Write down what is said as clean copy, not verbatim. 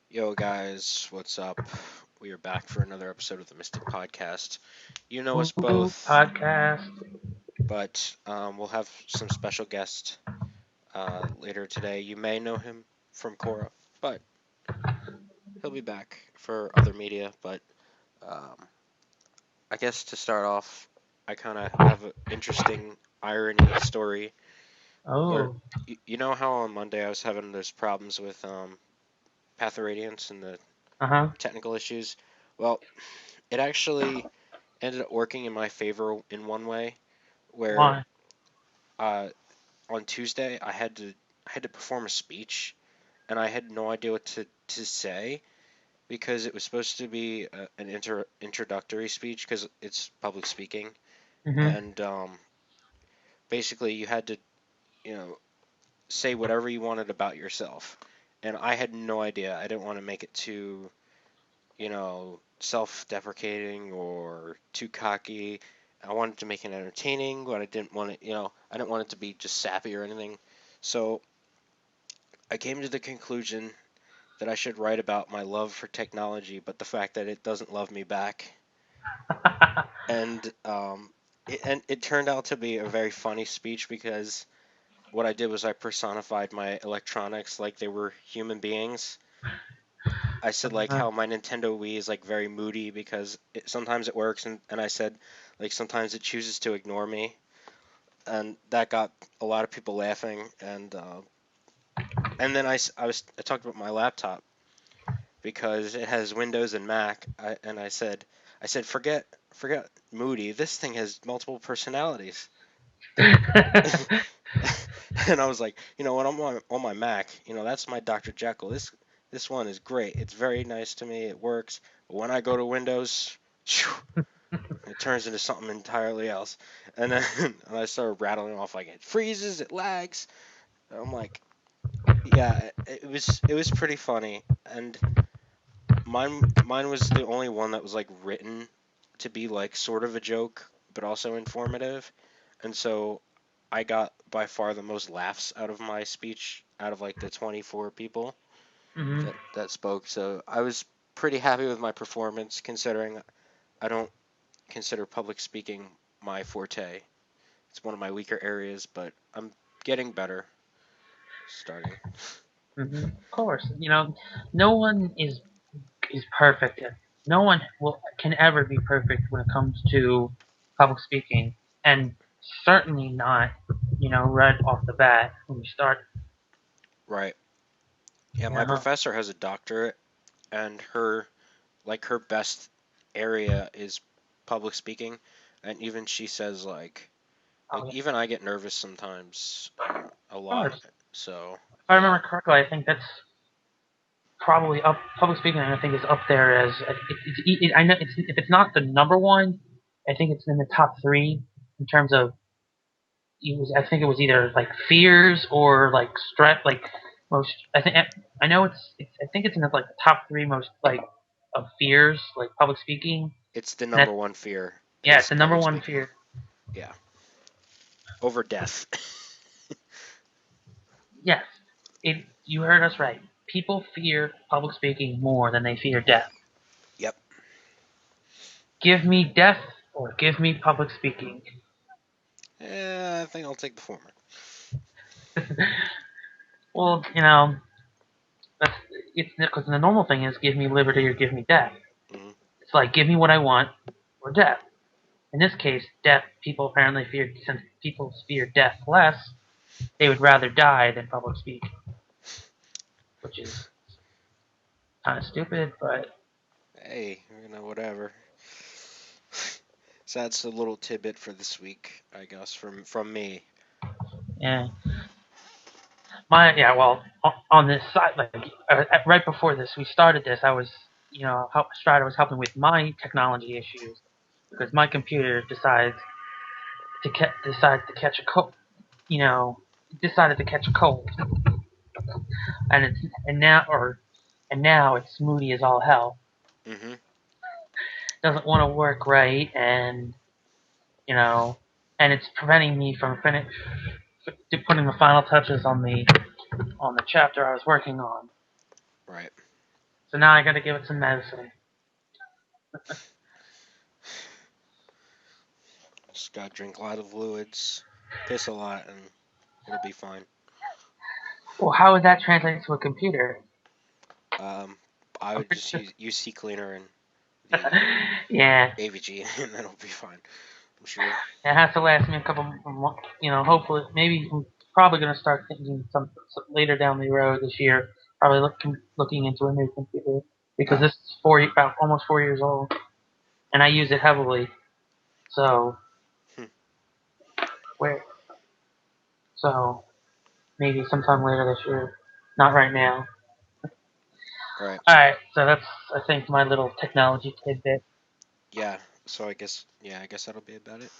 Yo, guys, what's up? We are back for another episode of the Mystic Podcast. You know us Woo both, podcast. but we'll have some special guest later today. You may know him from Cora, but he'll be back for other media. But um, I guess to start off, I kind of have an interesting irony story where Oh, you know how on Monday I was having those problems with Pathoradiance and the uh-huh. technical issues. Well, it actually ended up working in my favor in one way, where Why? uh, on Tuesday I had to perform a speech, and I had no idea what to say because it was supposed to be an introductory speech because it's public speaking, Mm-hmm. and basically you had to you know say whatever you wanted about yourself, and I had no idea. I didn't want to make it too self-deprecating or too cocky. I wanted to make it entertaining, but I didn't want it, I didn't want it to be just sappy or anything. So I came to the conclusion that I should write about my love for technology, but the fact that it doesn't love me back. And it turned out to be a very funny speech because what I did was I personified my electronics like they were human beings. I said like uh, how my Nintendo Wii is like very moody because sometimes it works and I said like sometimes it chooses to ignore me, and that got a lot of people laughing, and then I talked about my laptop because it has Windows and Mac, and I said forget moody, this thing has multiple personalities. And I was like, when I'm on my Mac, that's my Dr. Jekyll. This one is great. It's very nice to me. It works. But when I go to Windows, it turns into something entirely else. And then and I started rattling off like it freezes, it lags. I'm like, yeah, it was pretty funny. And mine was the only one that was like written to be like sort of a joke, but also informative. And so I got by far the most laughs out of my speech out of like the 24 people hmm that spoke. So I was pretty happy with my performance considering I don't consider public speaking my forte. It's one of my weaker areas, but I'm getting better starting. Of course, no one is perfect. No one can ever be perfect when it comes to public speaking, and certainly not, right off the bat when you start. Right. Yeah, my Yeah. professor has a doctorate and her best area is public speaking, and even she says Oh, yeah. even I get nervous sometimes, a Of lot. course. So If I yeah. remember correctly, I think that's probably up. Public speaking, I think, is up there as I know if it's not the number one, I think it's in the top three in terms of. I think it was either like fears or like stress, like most. I know I think it's in the like the top three most like of fears, like public speaking. It's the And number one fear yeah, it's is the number public one speaking. fear. Yeah, over death. Yes, you heard us right. People fear public speaking more than they fear death. Yep. Give me death or give me public speaking. I think I'll take the former. Well, that's it's because the normal thing is give me liberty or give me death. Hmm. It's like give me what I want or death. In this case, death. People apparently fear since people fear death less, they would rather die than public speak, which is kind of stupid. But Hey, whatever. So that's a little tidbit for this week, I guess, from me. yeah, well, on this side, like right before this, we started this. I was, Strider was helping with my technology issues because my computer decided to catch a cold. You know, decided to catch a cold, and it's and now it's moody as all hell. Hmm. Doesn't want to work right, and you know, and it's preventing me from putting the final touches on the chapter I was working on. Right. So now I gotta give it some medicine. Just gotta drink a lot of fluids, piss a lot, and it'll be fine. Well, how would that translate to a computer? Um, I I'm would pretty just sure. use C cleaner and the Yeah, AVG, and then it'll be fine. I'm sure. it has to last me a couple, hopefully, maybe I'm probably gonna start thinking some later down the road this year. Probably looking into a new computer because Ah, this is about almost 4 years old, and I use it heavily. So hmm, where so maybe sometime later this year, not right now. right. All right, so that's I think my little technology tidbit. Yeah. So I guess, yeah, I guess that'll be about it.